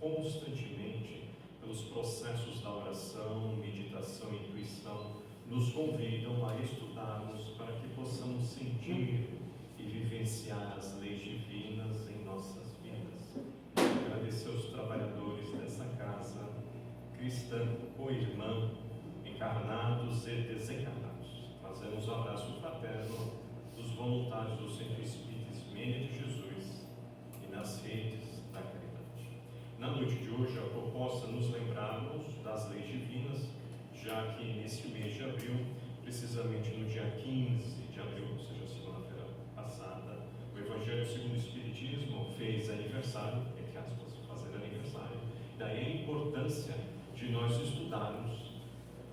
constantemente pelos processos da oração, meditação e intuição, nos convidam a estudarmos para que possamos sentir e vivenciar as leis divinas em nossas vidas. Agradecer aos trabalhadores dessa casa cristã, co-irmã, encarnados e desencarnados. Fazemos um abraço fraterno dos voluntários do Centro Espírita Ismênia de Jesus e nas redes da caridade. Na noite de hoje, a proposta é nos lembrarmos das leis divinas, já que nesse mês de abril, precisamente no dia 15 de abril, ou seja, segunda-feira passada, o Evangelho segundo o Espiritismo fez aniversário, entre aspas, fazer aniversário. Daí a importância de nós estudarmos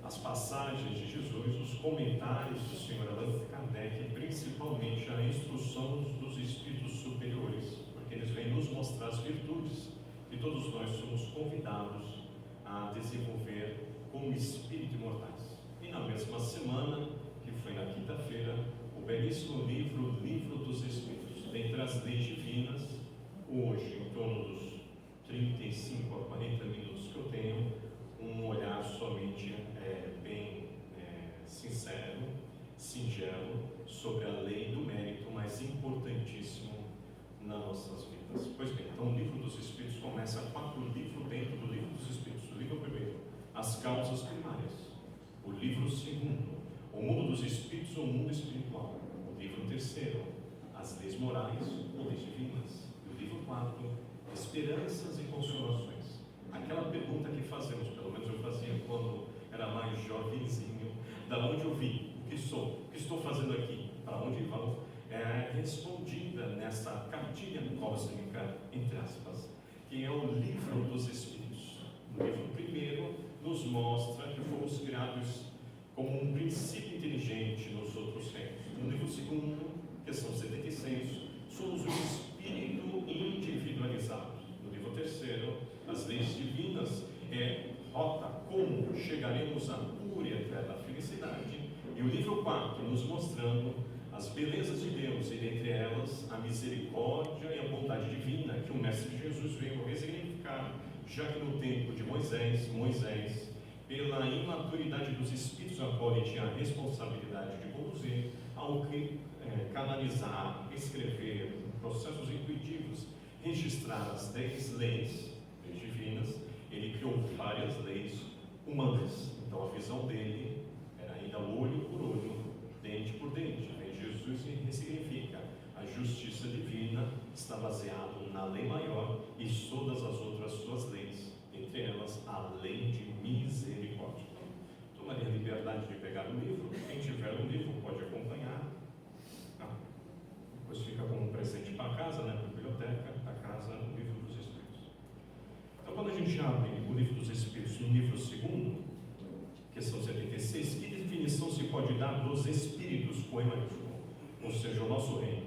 as passagens de Jesus, os comentários do Senhor Allan Kardec, e principalmente a instrução dos Espíritos superiores, porque eles vêm nos mostrar as virtudes que todos nós somos convidados a desenvolver como espírito imortais. E na mesma semana, que foi na quinta-feira, o belíssimo Livro dos Espíritos, dentre as leis divinas, hoje, em torno dos 35 a 40 minutos que eu tenho, um olhar somente bem sincero, singelo, sobre a lei do mérito, mais importantíssimo nas nossas vidas. Pois bem, então o Livro dos Espíritos começa 4 livros dentro do Livro dos Espíritos. O livro primeiro, as causas primárias. O livro segundo, o mundo dos espíritos ou o mundo espiritual. O livro terceiro, as leis morais ou leis divinas. E o livro quarto, esperanças e consolações. Aquela pergunta que fazemos, pelo menos eu fazia quando era mais jovenzinho, da onde eu vim, o que sou, o que estou fazendo aqui, para onde vou, é respondida nessa cartilha cósmica, entre aspas, que é o Livro dos Espíritos. No livro primeiro, nos mostra que fomos criados como um princípio inteligente nos outros reinos. No livro segundo, questão 76, somos um espírito individualizado. No livro terceiro, as leis divinas rota como chegaremos à pura e eterna felicidade. E o livro 4 nos mostrando as belezas de Deus, e dentre elas a misericórdia e a bondade divina, que o Mestre Jesus veio ressignificar, já que no tempo de Moisés, pela imaturidade dos espíritos a qual ele tinha a responsabilidade de conduzir, ao canalizar, escrever processos intuitivos, registrar as 10 leis divinas, ele criou várias leis humanas. Então a visão dele era ainda olho por olho, dente por dente. Aí Jesus ressignifica: a justiça divina está baseada na lei maior e todas as outras suas leis, entre elas a lei de misericórdia. Então, tomaria a liberdade de pegar o livro. Quem tiver o livro pode acompanhar. Depois fica como um presente para casa, para a biblioteca da casa, o Livro dos Espíritos. Então, quando a gente abre o Livro dos Espíritos no livro segundo, questão 76, que definição se pode dar dos espíritos com E maiúsculo? Ou seja, o nosso reino,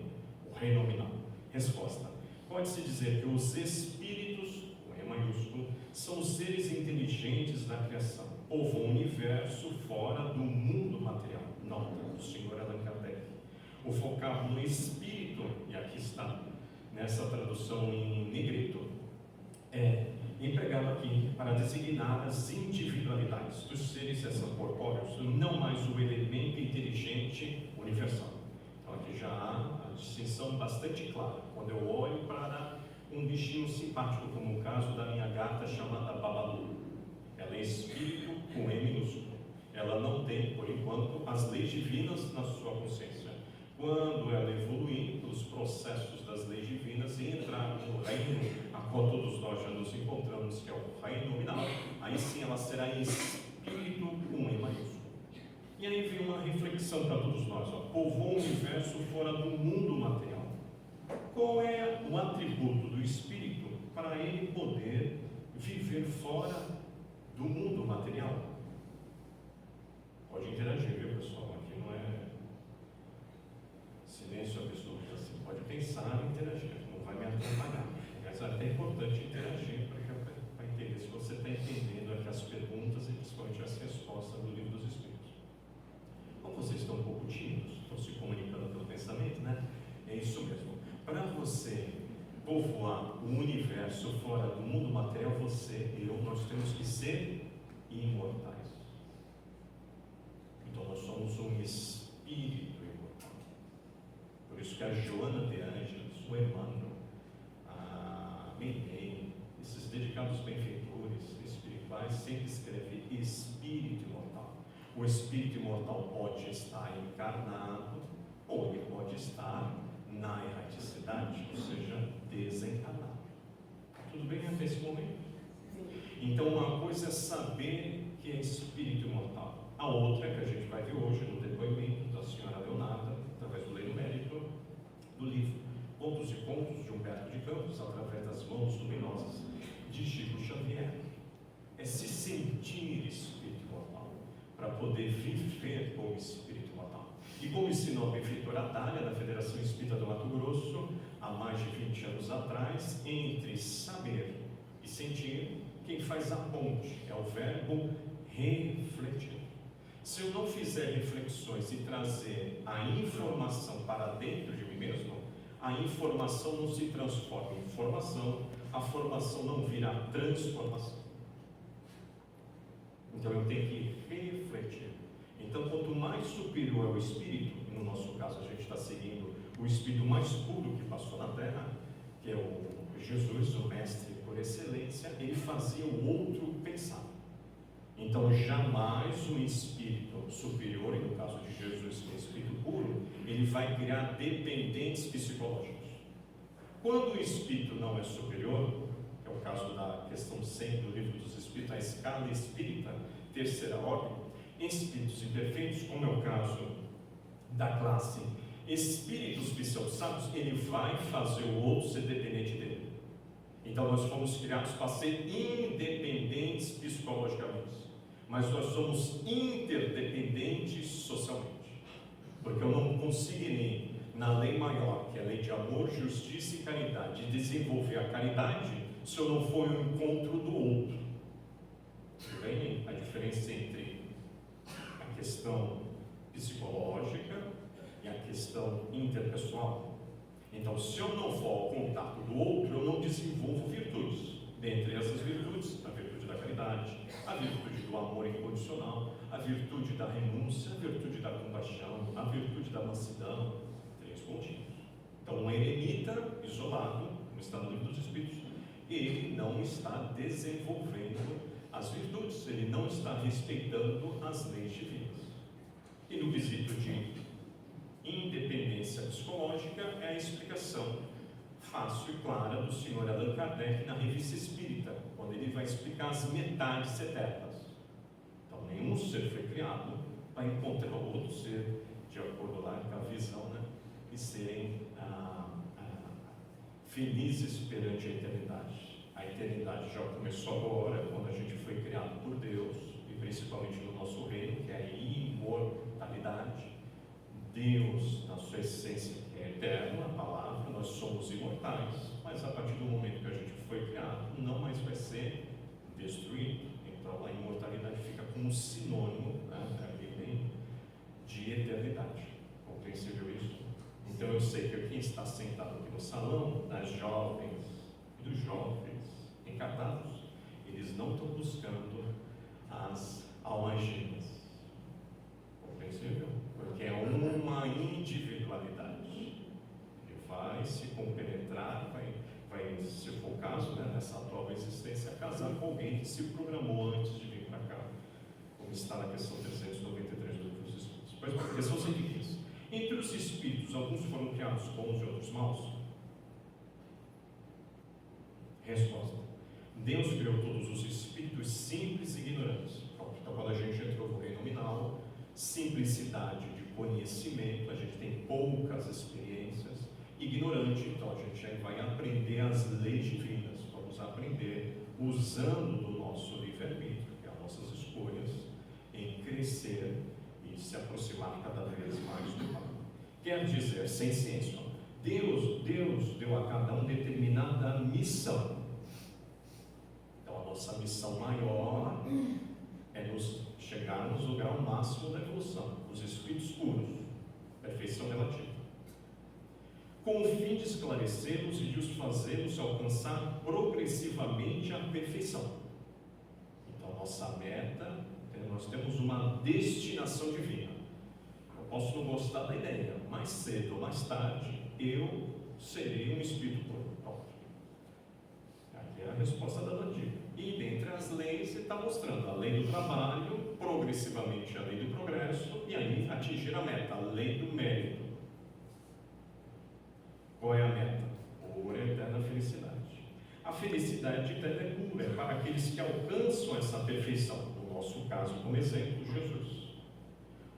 o reino nominal. Resposta: pode-se dizer que os espíritos, com E maiúsculo, são os seres inteligentes da criação, povoam o universo fora do mundo material. Nota do Senhor Allan Kardec. O vocábulo espírito, e aqui está, nessa tradução em negrito, empregado aqui para designar as individualidades dos seres extracorpóreos, não mais o elemento inteligente universal. Então aqui já há a distinção bastante clara. Quando eu olho para um bichinho simpático, como o caso da minha gata chamada Babalu, ela é espírito com E minúsculo. Ela não tem, por enquanto, as leis divinas na sua consciência. Quando ela evoluir pelos processos das leis divinas e entrar no reino a qual todos nós já nos encontramos, que é o reino nominal, aí sim ela será espírito com E maiúsculo. E aí vem uma reflexão para todos nós: povoa o universo fora do mundo material. Qual é o atributo do espírito para ele poder viver fora do mundo material? Pode interagir, viu, pessoal? Aqui não é silêncio absoluto assim. Pode pensar e interagir, não vai me atrapalhar. Mas é até importante interagir para entender se você está entendendo aqui as perguntas e principalmente as respostas do Livro dos Espíritos. Como vocês estão um pouco tímidos, estão se comunicando pelo pensamento, É isso mesmo. Para você povoar o universo, fora do mundo material, você e eu, nós temos que ser imortais. Então nós somos um espírito imortal. Por isso que a Joana de Ângeles, o Emmanuel, a Meimei, esses dedicados benfeitores espirituais sempre escrevem espírito imortal. O espírito imortal pode estar encarnado ou ele pode estar na erraticidade, ou seja, desencarnado. Tudo bem até esse momento? Então uma coisa é saber que é espírito imortal. A outra é que a gente vai ver hoje no depoimento da senhora Leonarda, através do Leio Mérito, do livro Contos e Contos de Humberto de Campos, através das mãos luminosas de Chico Xavier. É se sentir espírito imortal, para poder viver como espírito imortal. E como ensinou a benfeitora Dália, da Federação Espírita do Mato Grosso, há mais de 20 anos atrás, entre saber e sentir, quem faz a ponte é o verbo refletir. Se eu não fizer reflexões e trazer a informação para dentro de mim mesmo, a informação não se transforma em informação, a formação não vira transformação. Então eu tenho que refletir. Então quanto mais superior é o espírito, e no nosso caso a gente está seguindo o espírito mais puro que passou na Terra, que é o Jesus, o mestre por excelência, ele fazia o outro pensar. Então jamais um espírito superior, e no caso de Jesus, que é espírito puro, ele vai criar dependentes psicológicos. Quando o espírito não é superior, que é o caso da questão 100 do Livro dos Espíritos, a escala espírita, terceira ordem, em espíritos imperfeitos, como é o caso da classe espíritos pseudo-sábios, ele vai fazer o outro ser dependente dele. Então nós fomos criados para ser independentes psicologicamente, mas nós somos interdependentes socialmente, porque eu não conseguirei, na lei maior, que é a lei de amor, justiça e caridade, desenvolver a caridade se eu não for um encontro do outro. Bem, a diferença entre a questão psicológica e a questão interpessoal. Então, se eu não for ao contato do outro, eu não desenvolvo virtudes. Dentre essas virtudes, a virtude da caridade, a virtude do amor incondicional, a virtude da renúncia, a virtude da compaixão, a virtude da mansidão. 3 pontinhos. Então, um eremita isolado, como está no Livro dos Espíritos, ele não está desenvolvendo as virtudes, ele não está respeitando as leis divinas. E no quesito de independência psicológica é a explicação fácil e clara do Sr. Allan Kardec na Revista Espírita, quando ele vai explicar as metades eternas. Então, nenhum ser foi criado para encontrar o outro ser, de acordo lá com a visão, né? E serem felizes perante a eternidade. A eternidade já começou agora, quando a gente foi criado por Deus, e principalmente no nosso reino, que é a imortalidade. Deus, na sua essência, que é eterna, a palavra, nós somos imortais, mas a partir do momento que a gente foi criado, não mais vai ser destruído. Então a imortalidade fica como um sinônimo, né, de eternidade. Compreensível isso? Então eu sei que quem está sentado aqui no salão, das jovens e dos jovens encarnados, eles não estão buscando as almas. Compreensível? Porque é uma individualidade. Ele vai se compenetrar, vai, se for o caso, né, nessa atual existência, casar com alguém que se programou antes de vir para cá, como está na questão 393 do Livro dos Espíritos. Pois bem, questão 115. Entre os espíritos, alguns foram criados bons e outros maus? Resposta: Deus criou todos os espíritos simples e ignorantes. Então, quando a gente entrou no reino nominal, simplicidade de conhecimento, a gente tem poucas experiências. Ignorante, então a gente vai aprender as leis divinas, vamos aprender usando do nosso livre-arbítrio, que é as nossas escolhas, em crescer e se aproximar cada vez mais do Pai. Quer dizer, sem ciência, Deus deu a cada um determinada missão. Então a nossa missão maior é chegarmos no grau máximo da evolução, os espíritos puros, perfeição relativa. com o fim de esclarecê-los e de os fazê-los alcançar progressivamente a perfeição. Então, nossa meta, nós temos uma destinação divina. Eu posso não gostar da ideia, mais cedo ou mais tarde, eu serei um espírito próprio. Aqui é a resposta da Dandiga. E dentre as leis, ele está mostrando a lei do trabalho, progressivamente a lei do progresso, e aí atingir a meta, a lei do mérito. Qual é a meta? Por eterna felicidade. A felicidade eterna é pura, é para aqueles que alcançam essa perfeição. No nosso caso, como exemplo, Jesus.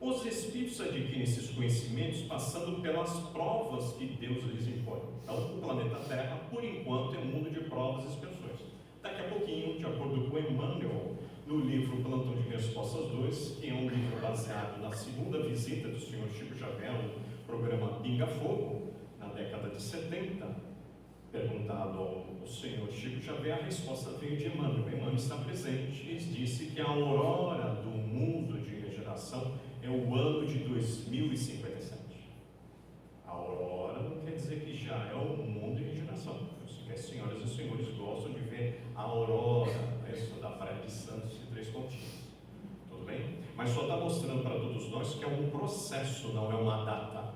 Os espíritos adquirem esses conhecimentos passando pelas provas que Deus lhes impõe. Então, o planeta Terra, por enquanto, é um mundo de provas e expiações. Daqui a pouquinho, de acordo com Emmanuel, no livro Plantão de Respostas 2, que é um livro baseado na segunda visita do Sr. Chico Xavier, no programa Pinga Fogo, na década de 70, perguntado ao Sr. Chico Xavier, a resposta veio de Emmanuel. Emmanuel está presente e disse que a aurora do mundo de regeneração é o ano de 2057. A aurora não quer dizer que já é o mundo de regeneração. As senhoras e senhores gostam de ver a aurora, isso da Praia de Santos e Três Pontinhos. Tudo bem? Mas só está mostrando para todos nós que é um processo, não é uma data.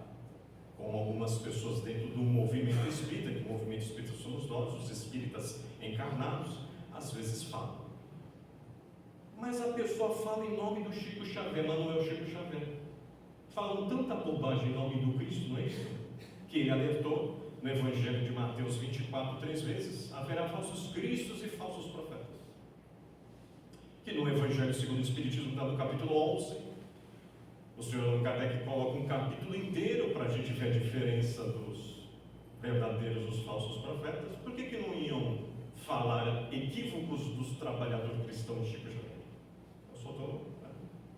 Como algumas pessoas dentro do movimento espírita, que o movimento espírita somos nós, os espíritas encarnados, às vezes falam. Mas a pessoa fala em nome do Chico Xavier, mas não é o Chico Xavier. Falam tanta bobagem em nome do Cristo, não é isso? Que ele alertou no Evangelho de Mateus 24, 3 vezes: haverá falsos cristos e falsos profetas. Que no Evangelho segundo o Espiritismo, está no capítulo 11, o Sr. Allan Kardec coloca um capítulo inteiro para a gente ver a diferença dos verdadeiros e dos falsos profetas. Por que não iam falar equívocos dos trabalhadores cristãos de Chico Xavier? Eu só estou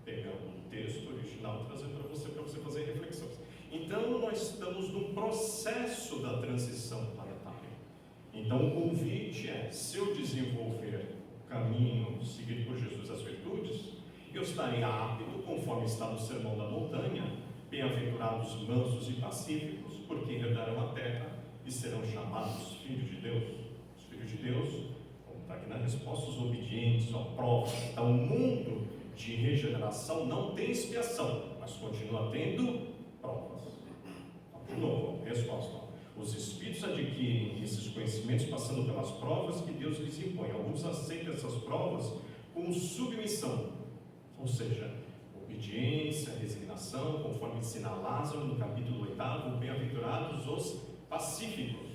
pegando o texto original e trazendo para você fazer reflexões. Então, nós estamos num processo da transição planetária. Então, o convite é: se eu desenvolver o caminho seguido por Jesus, as virtudes, eu estarei apto, conforme está no Sermão da Montanha: bem-aventurados mansos e pacíficos, porque herdarão a terra e serão chamados filhos de Deus. Os filhos de Deus, como está aqui na resposta, os obedientes, a prova. Então, o mundo de regeneração não tem expiação, mas continua tendo provas. Então, de novo, resposta: os espíritos adquirem esses conhecimentos passando pelas provas que Deus lhes impõe. Alguns aceitam essas provas com submissão, ou seja, obediência, resignação, conforme ensina Lázaro no capítulo 8, bem-aventurados os pacíficos.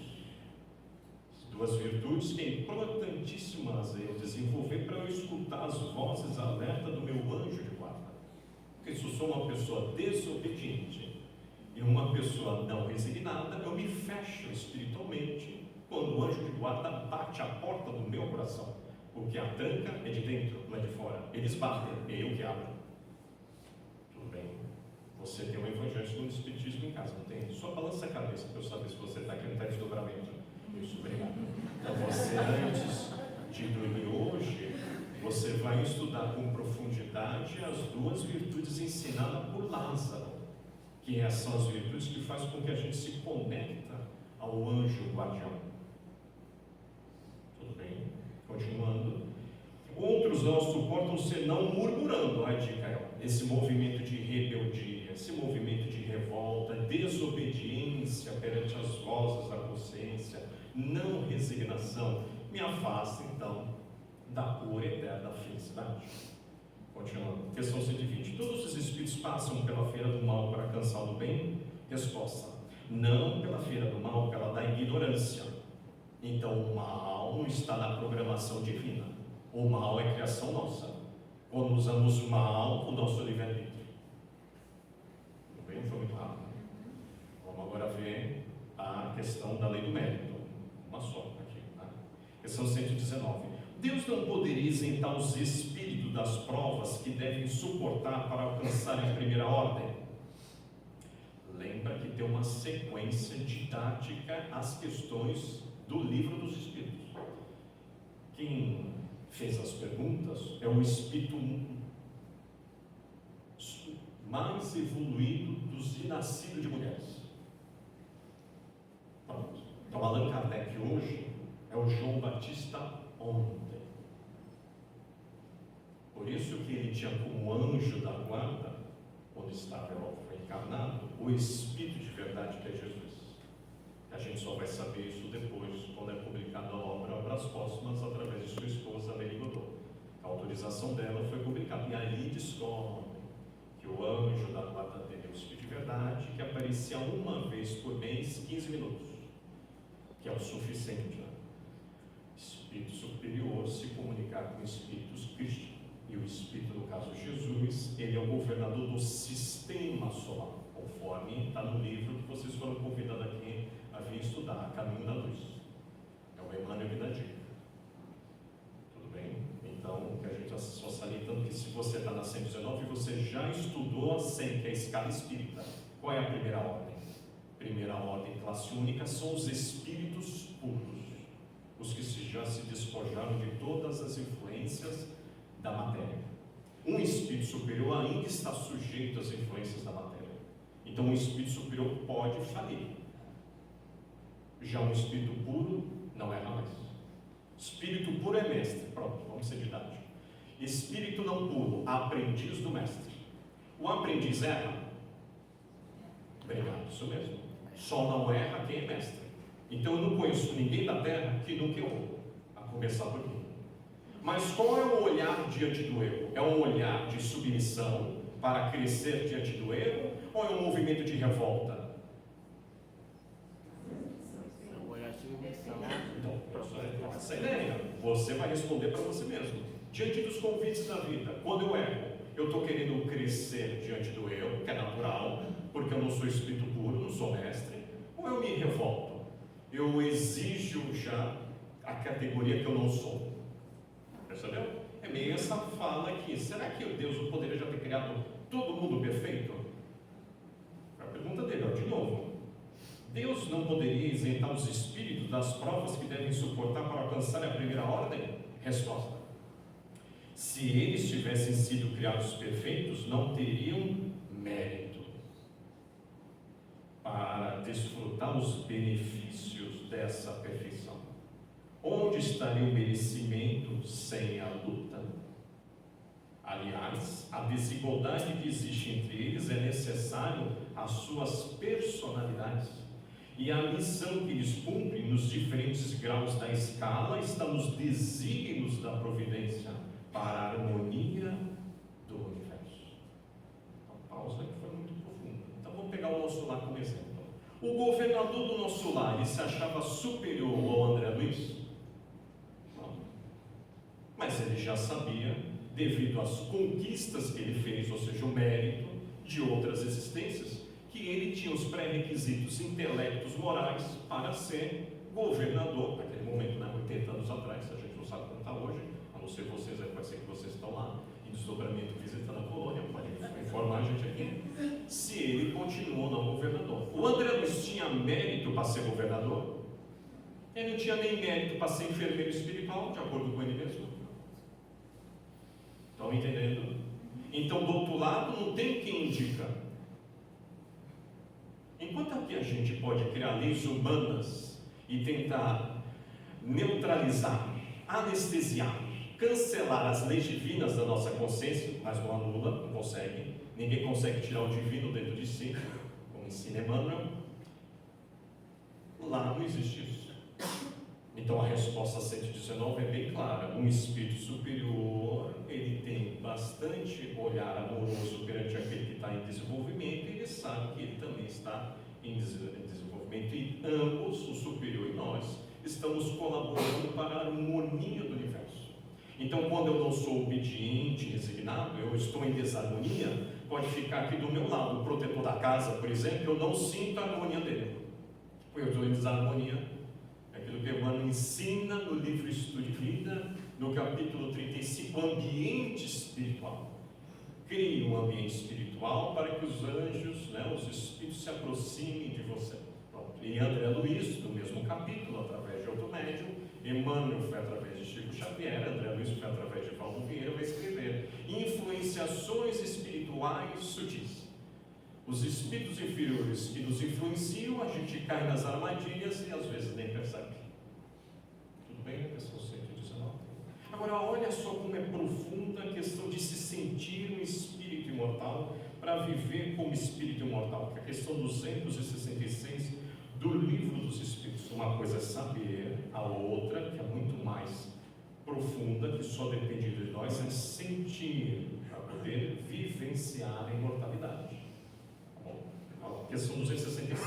Duas virtudes que é importantíssimas eu desenvolver para eu escutar as vozes alerta do meu anjo de guarda. Porque se eu sou uma pessoa desobediente e uma pessoa não resignada, eu me fecho espiritualmente quando o anjo de guarda bate a porta do meu coração. Porque a tranca é de dentro, não é de fora. Eles batem, é eu que abro. Tudo bem? Você tem um evangelho segundo o Espiritismo em casa, não tem? Só balança a cabeça para eu saber se você está aqui no está de desdobramento. Isso, obrigado. Então, você, antes de dormir hoje, você vai estudar com profundidade as duas virtudes ensinadas por Lázaro, que são as virtudes que fazem com que a gente se conecta ao anjo guardião. Tudo bem? Continuando. Outros não suportam senão murmurando. Olha a dica, esse movimento de rebeldia, esse movimento de revolta, desobediência perante as vozes da consciência, não resignação, me afasta então da pura e eterna felicidade. Continuando, questão 120. Todos os espíritos passam pela feira do mal para alcançar o bem? Resposta: não pela feira do mal, pela da ignorância. Então o mal não está na programação divina. O mal é criação nossa. Quando usamos mal, o nosso livre-arbítrio. Tudo bem? Foi muito rápido. Vamos agora ver a questão da lei do mérito. Uma só aqui, tá? Questão 119. Deus não poderia isentar os espíritos das provas que devem suportar para alcançar a primeira ordem? Lembra que tem uma sequência didática às questões do livro dos espíritos. Quem fez as perguntas é o espírito mais evoluído dos nascidos de mulheres. Então, Allan Kardec hoje é o João Batista ontem. Por isso que ele tinha como anjo da guarda, quando estava encarnado, o Espírito de verdade que é Jesus. A gente só vai saber isso depois, quando é publicada a obra Obras Póstumas, através de sua esposa, Amélie Godot. A autorização dela foi publicada, e ali descobre que o anjo da guarda dele é o Espírito de verdade, que aparecia uma vez por mês, 15 minutos, que é o suficiente, né? Espírito superior se comunicar com espíritos crísticos. E o Espírito, no caso Jesus, ele é o governador do sistema solar, conforme está no livro que vocês foram convidados aqui a vir estudar, Caminho da Luz. É o Emmanuel que dá dica. Tudo bem? Então, que a gente está só salientando que se você está na 119, você já estudou a 100, que é a escala espírita. Qual é a primeira ordem? Primeira ordem, classe única, são os espíritos puros, os que já se despojaram de todas as influências da matéria. Um espírito superior ainda está sujeito às influências da matéria. Então, um espírito superior pode falir. Já um espírito puro não erra mais. Espírito puro é mestre. Pronto, vamos ser didáticos. Espírito não puro, aprendiz do mestre. O aprendiz erra? Obrigado, isso mesmo. Só não erra quem é mestre. Então, eu não conheço ninguém da terra que nunca errou, a começar por mim. Mas qual é o olhar diante do erro? É um olhar de submissão para crescer diante do erro? Ou é um movimento de revolta? É um olhar de submissão. Então, essa é a ideia. Você vai responder para você mesmo. Diante dos convites da vida, quando eu erro, eu estou querendo crescer diante do erro, que é natural, porque eu não sou espírito puro, não sou mestre, ou eu me revolto? Eu exijo já a categoria que eu não sou. Percebeu? É meio essa fala aqui. Será que Deus poderia já ter criado todo mundo perfeito? A pergunta dele, ó, de novo. Deus não poderia isentar os espíritos das provas que devem suportar para alcançar a primeira ordem? Resposta. Se eles tivessem sido criados perfeitos, não teriam mérito para desfrutar os benefícios dessa perfeição. Onde estaria o merecimento sem a luta? Aliás, a desigualdade que existe entre eles é necessário às suas personalidades. E a missão que eles cumprem nos diferentes graus da escala está nos desígnios da providência para a harmonia do universo. A pausa que foi muito profunda. Então vamos pegar o nosso lar como exemplo. O governador do nosso lar, ele se achava superior ao André Luiz? Mas ele já sabia, devido às conquistas que ele fez, ou seja, o mérito de outras existências, que ele tinha os pré-requisitos intelectos morais para ser governador, naquele momento, né, 80 anos atrás, a gente não sabe como está hoje, a não ser vocês, pode ser que vocês estão lá, em desdobramento visitando a colônia, pode informar a gente aqui, se ele continua ou não governador. O André Luiz tinha mérito para ser governador? Ele não tinha nem mérito para ser enfermeiro espiritual, de acordo com ele mesmo. Estão entendendo? Então, do outro lado, não tem quem indica. Enquanto aqui a gente pode criar leis humanas e tentar neutralizar, anestesiar, cancelar as leis divinas da nossa consciência, mas não anula, não consegue. Ninguém consegue tirar o divino dentro de si, como ensina Emmanuel. Lá não existe isso. Então a resposta 119 é bem clara. Um espírito superior, ele tem bastante olhar amoroso perante aquele que está em desenvolvimento, e ele sabe que ele também está em desenvolvimento, e ambos, o superior e nós, estamos colaborando para a harmonia do universo. Então, quando eu não sou obediente, resignado, eu estou em desarmonia, pode ficar aqui do meu lado, o protetor da casa, por exemplo, eu não sinto a harmonia dele, porque eu estou em desarmonia. Aquilo que Emmanuel ensina no livro Estudo de Vida, no capítulo 35, ambiente espiritual. Crie um ambiente espiritual para que os anjos, os espíritos se aproximem de você. Pronto. E André Luiz, no mesmo capítulo, através de outro médium, Emmanuel foi através de Chico Xavier, André Luiz foi através de Paulo Vieira, vai escrever influenciações espirituais sutis. Os espíritos inferiores que nos influenciam, a gente cai nas armadilhas e às vezes nem percebe. Tudo bem? A questão 119. Agora, olha só como é profunda a questão de se sentir um espírito imortal para viver como espírito imortal, que é a questão 266 do Livro dos Espíritos. Uma coisa é saber, a outra, que é muito mais profunda, que só depende de nós, é sentir, para poder vivenciar a imortalidade. Questão 266.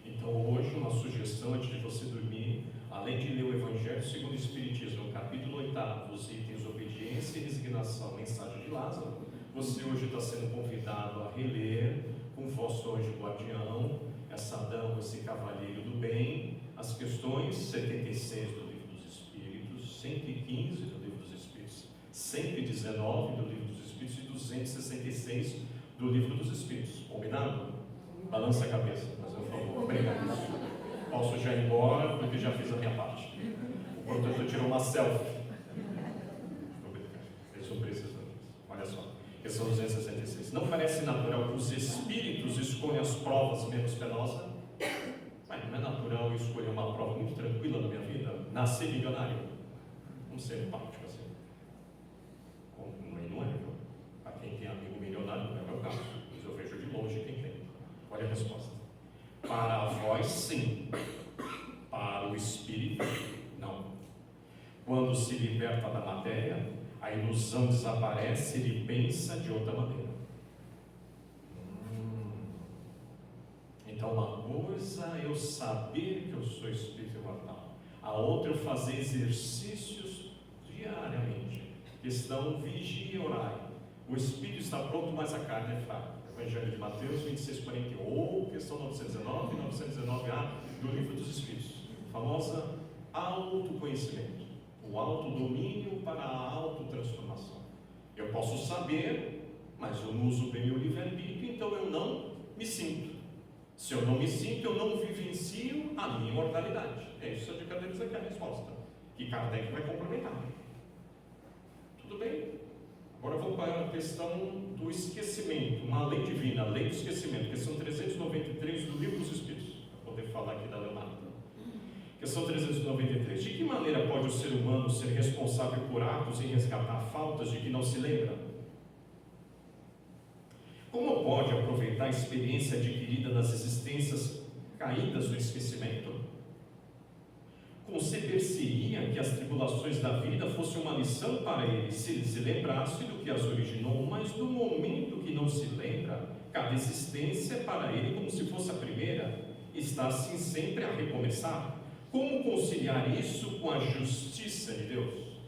Então hoje uma sugestão antes de você dormir, além de ler o Evangelho segundo o Espiritismo, capítulo 8, os itens obediência e resignação, mensagem de Lázaro, você hoje está sendo convidado a reler com o vosso anjo guardião, essa dama, esse cavalheiro do bem, as questões 76 do Livro dos Espíritos, 115 do Livro dos Espíritos, 119 do Livro dos Espíritos e 266 do Livro dos Espíritos. Combinado? Balança a cabeça, mas eu falo, obrigado. Posso já ir embora, porque já fiz a minha parte. O portanto tirou uma selfie. Eles não precisam disso. Olha só, questão 266. Não parece natural que os espíritos escolham as provas menos penosas? Mas não é natural eu escolher uma prova muito tranquila na minha vida? Nascer milionário? Vamos ser empáticos assim. Não é. Para quem tem amigo milionário, não é o meu caso. Mas eu vejo de longe quem tem. Olha a resposta. Para a voz, sim. Para o espírito, não. Quando se liberta da matéria, a ilusão desaparece e ele pensa de outra maneira. Então, uma coisa é eu saber que eu sou espírito imortal. A outra é eu fazer exercícios diariamente. Questão vigia e orai. O espírito está pronto, mas a carne é fraca. Evangelho de Mateus 26:41, ou questão 919 e 919A do Livro dos Espíritos. Famosa autoconhecimento. O autodomínio para a autotransformação. Eu posso saber, mas eu não uso bem meu livre-arbítrio, então eu não me sinto. Se eu não me sinto, eu não vivencio a minha imortalidade. É isso a dica deles aqui, a resposta. Que Kardec vai complementar. Tudo bem? Agora eu vou para a questão do esquecimento, uma lei divina, a lei do esquecimento, questão 393 do Livro dos Espíritos, para poder falar aqui da Leonardo. Questão 393. De que maneira pode o ser humano ser responsável por atos e resgatar faltas de que não se lembra? Como pode aproveitar a experiência adquirida nas existências caídas do esquecimento? Conceber-se-ia que as tribulações da vida fossem uma lição para ele, se ele se lembrasse do que as originou, mas no momento que não se lembra, cada existência é para ele como se fosse a primeira, está assim sempre a recomeçar. Como conciliar isso com a justiça de Deus?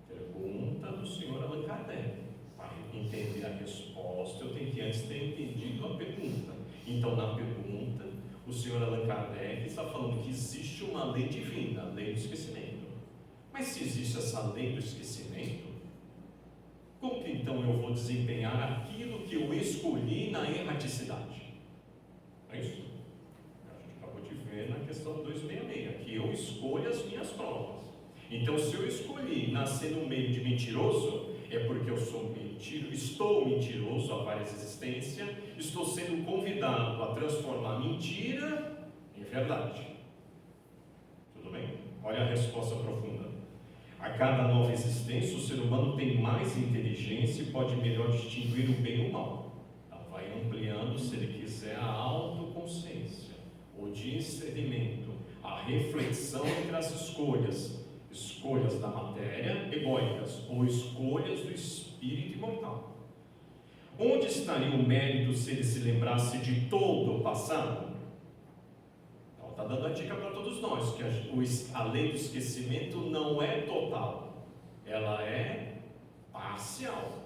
Pergunta do senhor Allan Kardec. Para entender a resposta, eu tenho que antes ter entendido a pergunta. Então, na pergunta, o senhor Allan Kardec está falando que existe uma lei divina, a lei do esquecimento. Mas se existe essa lei do esquecimento, como que então eu vou desempenhar aquilo que eu escolhi na erraticidade? É isso? A gente acabou de ver na questão 266, que eu escolho as minhas provas. Então, se eu escolhi nascer no meio de mentiroso, é porque eu estou mentiroso há várias existências, estou sendo convidado a transformar mentira em verdade. Tudo bem? Olha a resposta profunda. A cada nova existência, o ser humano tem mais inteligência e pode melhor distinguir o bem e o mal. Então, vai ampliando, se ele quiser, a autoconsciência, o discernimento, a reflexão entre as escolhas da matéria egóicas ou escolhas do espírito imortal. Onde estaria o mérito se ele se lembrasse de todo o passado? Então, está dando a dica para todos nós, que a lei do esquecimento não é total, ela é parcial.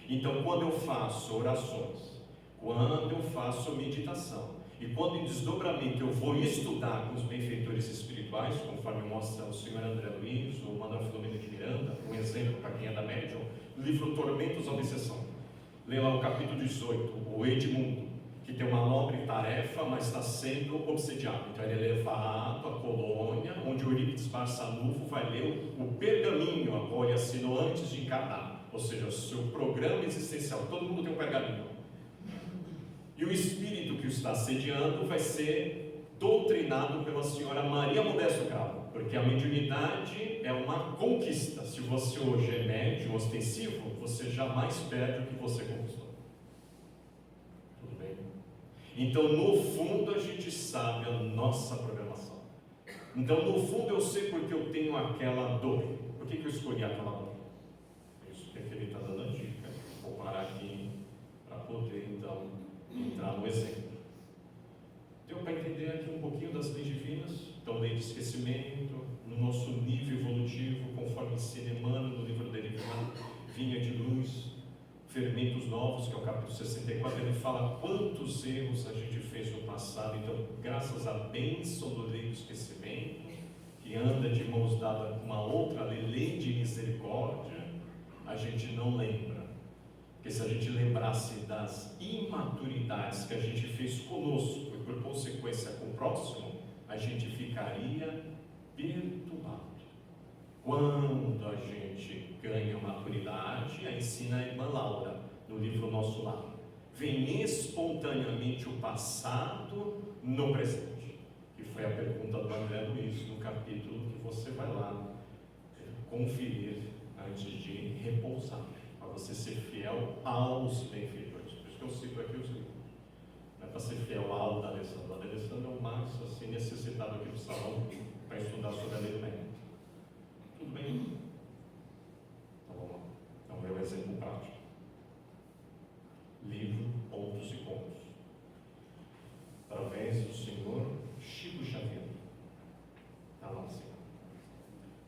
Então, quando eu faço orações, quando eu faço meditação, e quando em desdobramento eu vou estudar com os benfeitores espirituais, conforme mostra o senhor André Luiz, o Manuel Filomeno de Miranda, um exemplo para quem é da médium, o livro Tormentos à Obsessão. Lê lá o capítulo 18, o Edmundo, que tem uma nobre tarefa, mas está sendo obsediado. Então ele é levado à colônia, onde o Eurípides Barçanufo vai ler o pergaminho a qual ele assinou antes de encarnar. Ou seja, o seu programa existencial. Todo mundo tem um pergaminho. E o espírito que o está assediando vai ser doutrinado pela senhora Maria Modesto Cravo, porque a mediunidade é uma conquista. Se você hoje é médium ostensivo, você jamais perde o que você conquistou. Tudo bem? Então, no fundo, a gente sabe a nossa programação. Então, no fundo, eu sei porque eu tenho aquela dor. Por que eu escolhi aquela dor? Isso que ele está dando a dica. Vou parar aqui para poder, então, entrar no exemplo. Deu para entender aqui um pouquinho das leis divinas? Então, lei de esquecimento, no nosso nível evolutivo, conforme ensina Emmanuel no livro dele, Vinha de Luz, Fermentos Novos, que é o capítulo 64, ele fala quantos erros a gente fez no passado. Então, graças à bênção do lei do esquecimento, que anda de mãos dadas com uma outra lei de misericórdia, a gente não lembra. Porque se a gente lembrasse das imaturidades que a gente fez conosco e por consequência com o próximo, a gente ficaria perturbado. Quando a gente ganha maturidade, a ensina a irmã Laura no livro Nosso Lar, vem espontaneamente o passado no presente, que foi a pergunta do André Luiz no capítulo que você vai lá conferir antes de repousar, para você ser fiel aos benfeitores. Por isso que eu cito aqui os livros. Não é para ser fiel ao da Alessandra. O da Alessandra é o mais assim, necessitado aqui do salão para estudar sobre a lei do bem. Tudo bem? Então vamos lá. Então é um exemplo prático. Livro Pontos e Contos. Através do senhor Chico Xavier. Está lá assim.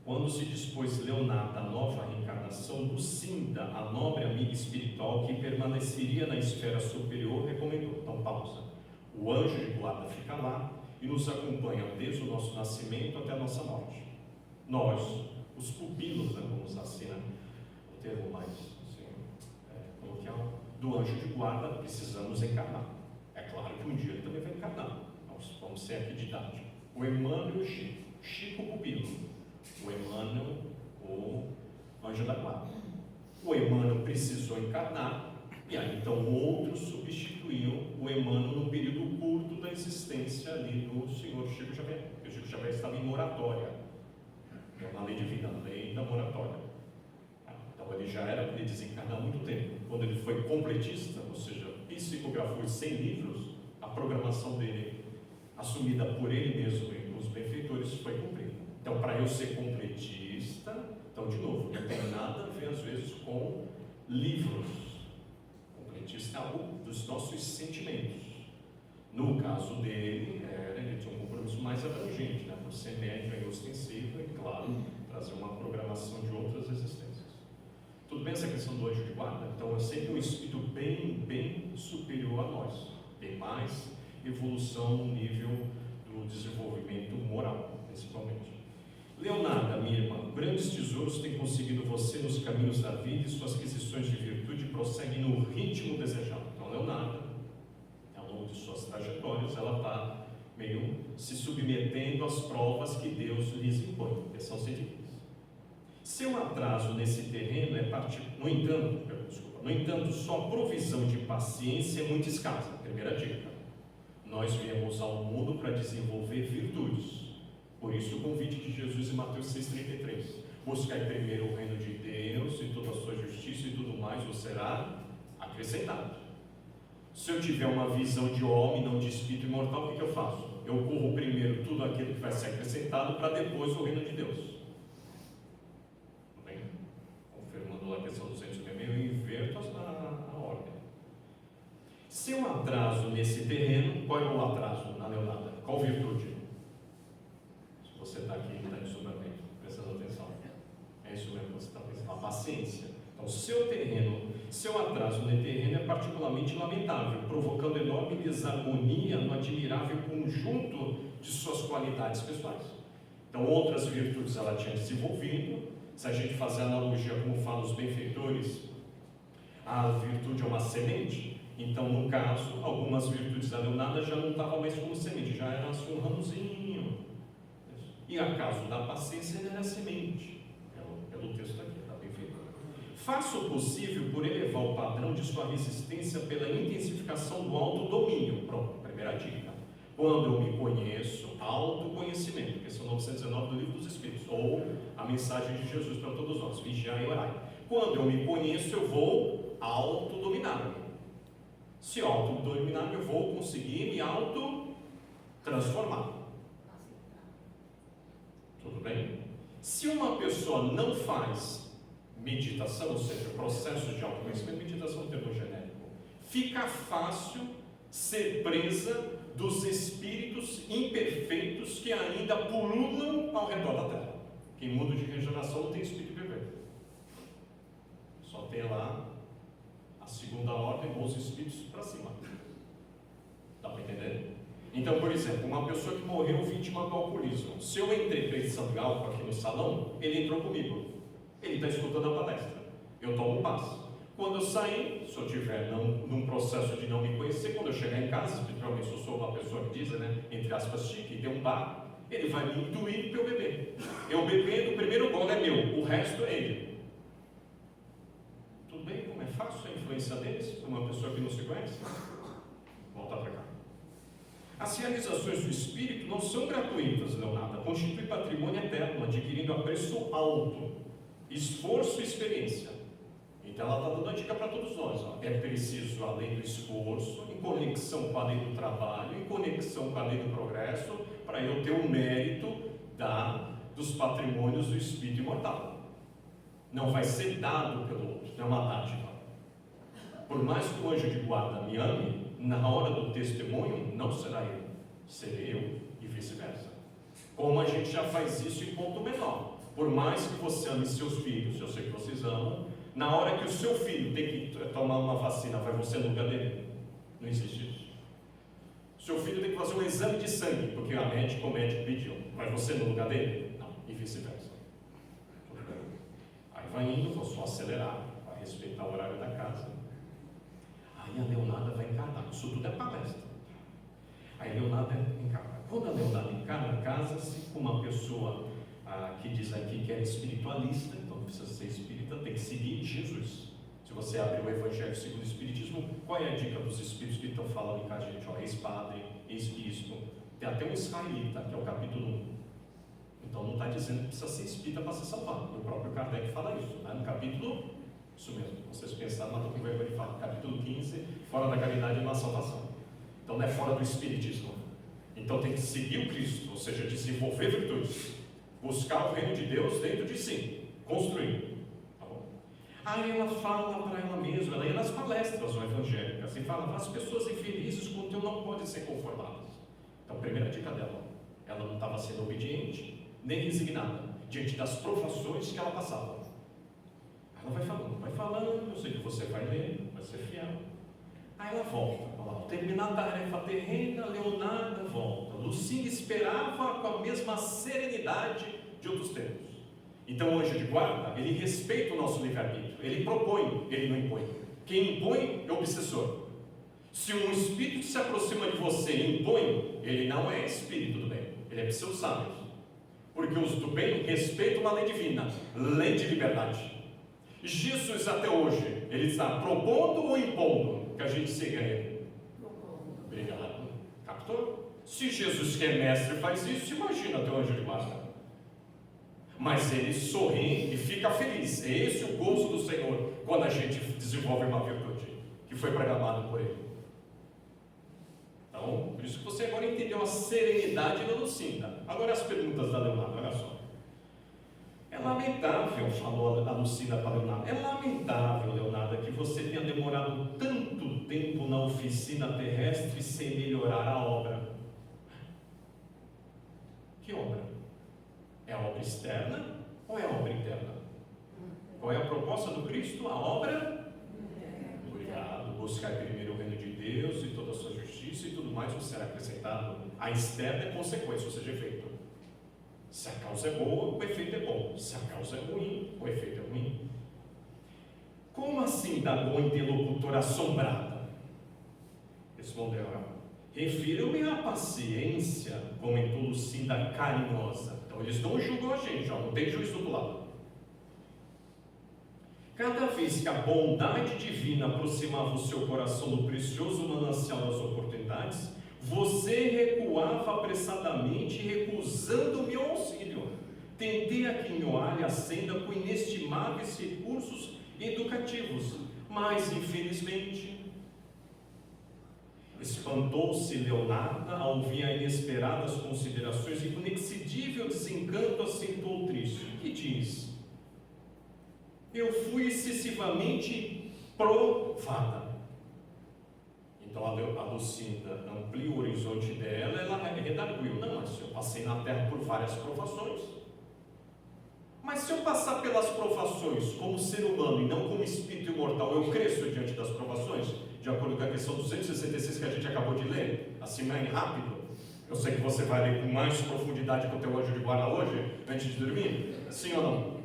Quando se dispôs Leonardo à nova reencarnação, Lucinda, a nobre amiga espiritual que permaneceria na esfera superior, recomendou. Então pausa. O anjo de guarda fica lá e nos acompanha desde o nosso nascimento até a nossa morte. Nós, os pupilos, né, vamos assim, né, o termo mais assim, coloquial, do anjo de guarda, precisamos encarnar. É claro que um dia ele também vai encarnar. Nós vamos ser aqui didáticos. O Emmanuel e o Chico. Chico, o pupilo. O Emmanuel, o anjo da guarda. O Emmanuel precisou encarnar, e aí então outros substituíam o Emmanuel num período curto da existência ali do senhor Chico Xavier. Porque o Chico Xavier estava em moratória. É uma lei divina, a lei da moratória. Então ele já era para ele desencarnar há muito tempo. Quando ele foi completista, ou seja, psicografou 100 livros, a programação dele, assumida por ele mesmo e pelos benfeitores, foi cumprida. Então, para eu ser completista, então, de novo, não tem nada a ver, às vezes, com livros. Completista é algo dos nossos sentimentos. No caso dele, ele tinha um compromisso mais abrangente, né? Por ser médium e ostensivo e, claro, trazer uma programação de outras existências. Tudo bem essa questão do anjo de guarda? Então, é sempre um espírito bem superior a nós. Tem mais evolução no nível do desenvolvimento moral, principalmente. Leonardo, minha irmã, grandes tesouros têm conseguido você nos caminhos da vida e suas aquisições de virtude prosseguem no ritmo desejado. Então, Leonardo, ao longo de suas trajetórias, ela está meio se submetendo às provas que Deus lhes impõe, que são científicas. Seu atraso nesse terreno no entanto, sua provisão de paciência é muito escassa. Primeira dica: nós viemos ao mundo para desenvolver virtudes. Por isso o convite de Jesus em Mateus 6,33. Buscai primeiro o reino de Deus e toda a sua justiça e tudo mais vos será acrescentado. Se eu tiver uma visão de homem, não de espírito imortal, o que eu faço? Eu corro primeiro tudo aquilo que vai ser acrescentado para depois o reino de Deus. Tudo bem? Confirmando a questão 206, eu inverto a ordem. Se um atraso nesse terreno, qual é o atraso na Leonardo? Qual virtude? Você está aqui, está em julgamento, prestando atenção. É isso mesmo que você está pensando. A paciência. Então, seu atraso no terreno é particularmente lamentável, provocando enorme desarmonia no admirável conjunto de suas qualidades pessoais. Então, outras virtudes ela tinha desenvolvido. Se a gente fazer analogia, como falam os benfeitores, a virtude é uma semente. Então, no caso, algumas virtudes da Leonardo já não estavam mais como semente, já era assim um ramozinho. E a caso da paciência, ele era semente. Pelo texto aqui, está bem feito. Faça o possível por elevar o padrão de sua sua resistência pela intensificação do autodomínio. Pronto, primeira dica. Quando eu me conheço, autoconhecimento, questão 919 do Livro dos Espíritos, ou a mensagem de Jesus para todos nós, vigiai e orai. Quando eu me conheço, eu vou autodominar-me. Se autodominar-me, eu vou conseguir me autotransformar. Tudo bem? Se uma pessoa não faz meditação, ou seja, processo de autoconhecimento, meditação é um termo genérico, fica fácil ser presa dos espíritos imperfeitos que ainda pululam ao redor da Terra. Que em mundo de regeneração não tem espírito perfeito. Só tem lá a segunda ordem, bons espíritos para cima. Dá para entender? Então, por exemplo, uma pessoa que morreu vítima do alcoolismo. Se eu entrei precisando de álcool aqui no salão, ele entrou comigo. Ele está escutando a palestra. Eu tomo um passo. Quando eu sair, se eu estiver num processo de não me conhecer, quando eu chegar em casa, especialmente se eu sou uma pessoa que diz, né, entre aspas, chique, e tem um bar, ele vai me intuir para eu beber. Eu bebendo, o primeiro gole é meu, o resto é ele. Tudo bem? Como é fácil a influência deles para uma pessoa que não se conhece? Volta para cá. As realizações do espírito não são gratuitas, Leonardo. Constitui patrimônio eterno, adquirindo a preço alto, esforço e experiência. Então ela está dando a dica para todos nós. Ó. É preciso a lei do esforço, em conexão com a lei do trabalho, em conexão com a lei do progresso, para eu ter o mérito dos patrimônios do espírito imortal. Não vai ser dado pelo outro, não é uma dádiva. Por mais que o anjo de guarda me ame, na hora do testemunho não será ele, serei eu e vice-versa. Como a gente já faz isso em ponto menor. Por mais que você ame seus filhos, eu sei que vocês amam, na hora que o seu filho tem que tomar uma vacina, vai você no lugar dele? Não existe isso. Seu filho tem que fazer um exame de sangue, porque o médico pediu. Vai você no lugar dele? Não, e vice-versa. Aí vai indo, vou só acelerar, para respeitar o horário da casa. Aí a Leonarda vai encarnar. Isso tudo é palestra. Aí a Leonarda encarna. Quando a Leonarda encarna, casa-se com uma pessoa que diz aqui que é espiritualista, então não precisa ser espírita, tem que seguir Jesus. Se você abrir o Evangelho segundo o Espiritismo, qual é a dica dos espíritos que estão falando com a gente? Ex-padre, ex-bispo, tem até um israelita, que é o capítulo 1. Então não está dizendo que precisa ser espírita para se salvar. O próprio Kardec fala isso, né? No capítulo, isso mesmo, vocês pensaram, mas estou com vergonha de falar, capítulo 15, fora da caridade e na salvação. Então não é fora do Espiritismo. Então tem que seguir o Cristo, ou seja, desenvolver virtudes. Buscar o reino de Deus dentro de si, construir. Tá bom? Aí ela fala para ela mesma, ela ia nas palestras evangélicas e fala: as pessoas infelizes com o teu não podem ser conformadas. Então, a primeira dica dela, ela não estava sendo obediente, nem resignada, diante das provações que ela passava. Ela vai falando, eu sei que você vai ler, vai ser fiel. Aí ela volta, ao terminar a tarefa terrena, Leonarda volta. Lucinda esperava com a mesma serenidade de outros tempos. Então o anjo de guarda, ele respeita o nosso livre-arbítrio, ele propõe, ele não impõe. Quem impõe é o obsessor. Se um espírito se aproxima de você e impõe, ele não é espírito do bem, ele é pseudo-sábio. Porque os do bem respeitam a lei divina, lei de liberdade. Jesus até hoje, ele está propondo ou impondo que a gente siga ele? Obrigado. Captou? Se Jesus, que é mestre, faz isso, imagina teu anjo de guarda. Mas ele sorri e fica feliz. É esse o gozo do Senhor quando a gente desenvolve uma virtude que foi programada por ele. Então, por isso que você agora entendeu a serenidade da Lucinda. Agora as perguntas da Leonardo, olha só. É lamentável, falou a Lucinda para Leonardo, é lamentável, Leonardo, que você tenha demorado tanto tempo na oficina terrestre sem melhorar a obra. Que obra? É a obra externa ou é a obra interna? Qual é a proposta do Cristo? A obra? Obrigado. Buscar primeiro o reino de Deus e toda a sua justiça e tudo mais será acrescentado. A externa é consequência, ou seja, efeito. Se a causa é boa, o efeito é bom. Se a causa é ruim, o efeito é ruim. Como assim, indagou a interlocutora assombrada? Respondeu ela: refiro-me à paciência, comentou Lucinda carinhosa. Então eles não julgam a gente, não tem juízo do lado. Cada vez que a bondade divina aproximava o seu coração do precioso manancial das oportunidades, você recuava apressadamente, recusando o meu auxílio. Tentei aquinhoar-lhe a senda com inestimáveis recursos educativos, mas infelizmente espantou-se Leonarda ao ouvir inesperadas considerações e com inexcedível desencanto acentuou triste. Que diz? Eu fui excessivamente provada. Então a Lucinda amplia o horizonte dela, ela redarguiu. Não, mas eu passei na terra por várias provações. Mas se eu passar pelas provações como ser humano e não como espírito imortal, eu cresço diante das provações? De acordo com a questão 266 que a gente acabou de ler, assim bem rápido. Eu sei que você vai ler com mais profundidade com o teu anjo de guarda hoje, antes de dormir. Sim ou não?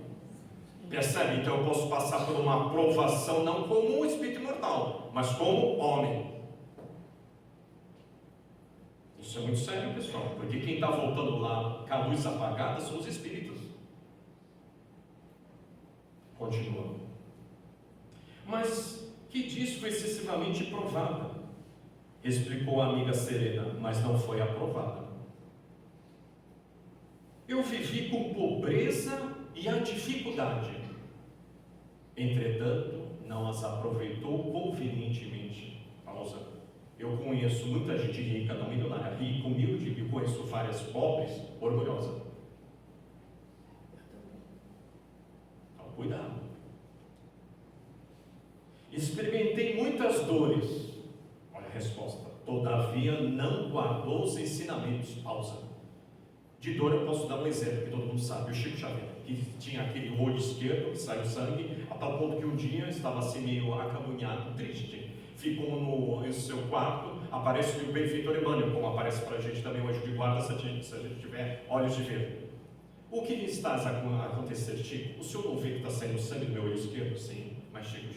Percebe? Então eu posso passar por uma provação não como um espírito imortal, mas como homem. Isso é muito sério, pessoal, porque quem está voltando lá com a luz apagada são os espíritos. Continua. Mas que diz foi excessivamente provada, explicou a amiga Serena, mas não foi aprovada. Eu vivi com pobreza e a dificuldade, entretanto, não as aproveitou convenientemente. Pausa. Eu conheço muita gente rica, não milionária, rica, humilde, e conheço várias pobres, orgulhosas. Então, cuidado. Experimentei muitas dores. Olha a resposta. Todavia não guardou os ensinamentos. Pausa. De dor eu posso dar um exemplo que todo mundo sabe. O Chico Xavier, que tinha aquele olho esquerdo que saiu sangue, a tal ponto que um dia estava assim meio acamunhado, triste. Ficou no seu quarto, aparece o benfeitor Emmanuel, como aparece para a gente também o anjo de guarda, se a gente tiver olhos de ver. O que lhe está a acontecer, Chico? O senhor não vê que está saindo sangue do meu olho esquerdo? Sim, mas Chico,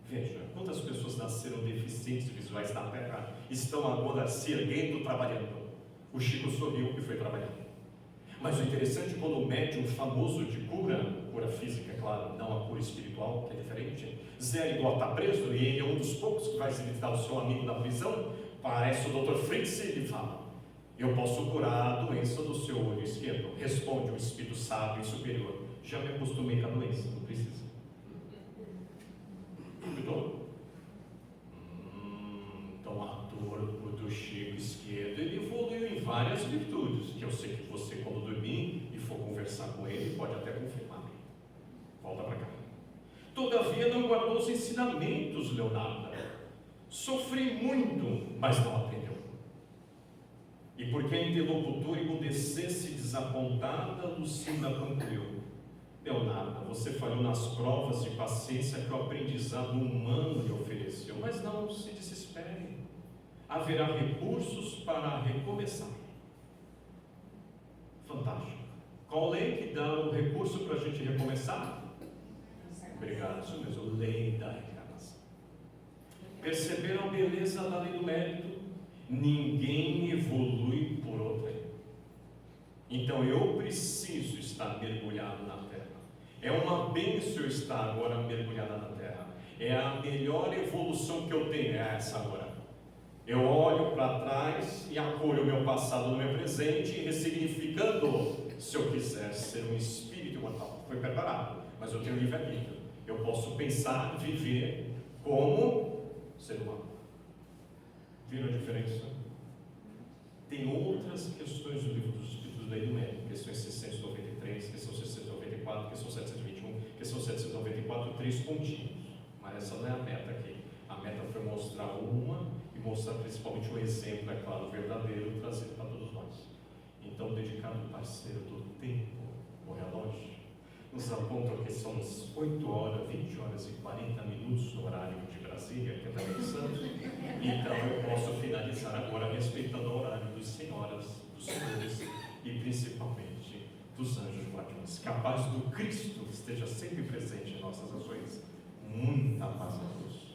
veja, quantas pessoas nasceram deficientes visuais na Terra, estão agora se erguendo, trabalhando. O Chico sorriu e foi trabalhar. Mas o interessante, quando o médium famoso de cura física, é claro, não a cura espiritual, que é diferente, Zé igual está preso, e ele é um dos poucos que vai visitar o seu amigo na prisão, parece o Dr. Fritz, e ele fala: eu posso curar a doença do seu olho esquerdo. Responde o espírito sábio e superior: já me acostumei com a doença, não precisa. Então a dor do Chico esquerdo, ele evoluiu em várias virtudes, que eu sei que você, quando dormir e for conversar com ele, pode até confirmar. Volta para cá. Todavia não guardou os ensinamentos, Leonardo. Sofri muito, mas não aprendeu. E porque a interlocutora emudecesse desapontada, Lucinda concluiu: Leonardo, você falhou nas provas de paciência que o aprendizado humano lhe ofereceu, mas não se desespere. Haverá recursos para recomeçar. Fantástico. Qual lei que dá o recurso para a gente recomeçar? Obrigado, isso mesmo, lei da reencarnação. Perceberam a beleza da lei do mérito? Ninguém evolui por outra. Então eu preciso estar mergulhado na Terra. É uma bênção eu estar agora mergulhada na Terra. É a melhor evolução que eu tenho, é essa agora. Eu olho para trás e acolho o meu passado no meu presente, ressignificando, se eu quiser ser um espírito imortal. Foi preparado, mas eu tenho livre-arbítrio. Eu posso pensar, viver como ser humano. Viram a diferença? Tem outras questões do livro dos Espíritos da Lei do Mérito, questões 693, questão 694, questão 721, questão 794, 3 pontinhos. Mas essa não é a meta aqui. A meta foi mostrar uma e mostrar principalmente um exemplo, é claro, verdadeiro, trazido para todos nós. Então, dedicado parceiro do tempo, o relógio, nos aponta que são 8 horas, 20 horas e 40 minutos no horário de Brasília, que é também de Santos. Então eu posso finalizar agora respeitando o horário dos senhoras, dos senhores e principalmente dos anjos guardiões. Que a paz do Cristo esteja sempre presente em nossas ações. Muita paz a todos.